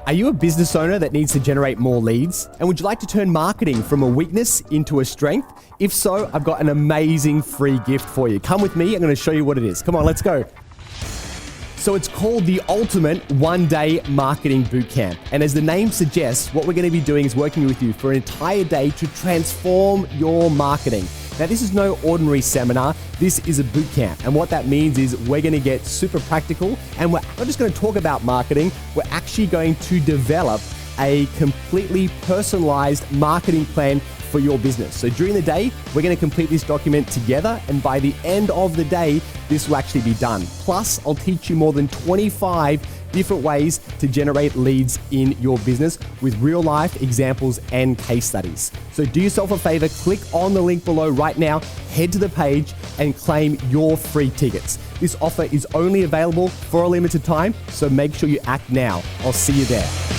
Are you a business owner that needs to generate more leads? And would you like to turn marketing from a weakness into a strength? If so, I've got an amazing free gift for you. Come with me, I'm gonna show you what it is. Come on, let's go. So it's called the Ultimate One-Day Marketing Bootcamp. And as the name suggests, what we're gonna be doing is working with you for an entire day to transform your marketing. Now, this is no ordinary seminar. This is a bootcamp. And what that means is we're going to get super practical, and we're not just going to talk about marketing. We're actually going to develop a completely personalized marketing plan for your business. So during the day, we're going to complete this document together, and by the end of the day, this will actually be done. Plus, I'll teach you more than 25 different ways to generate leads in your business with real life examples and case studies. So do yourself a favor, click on the link below right now, head to the page and claim your free tickets. This offer is only available for a limited time, so make sure you act now. I'll see you there.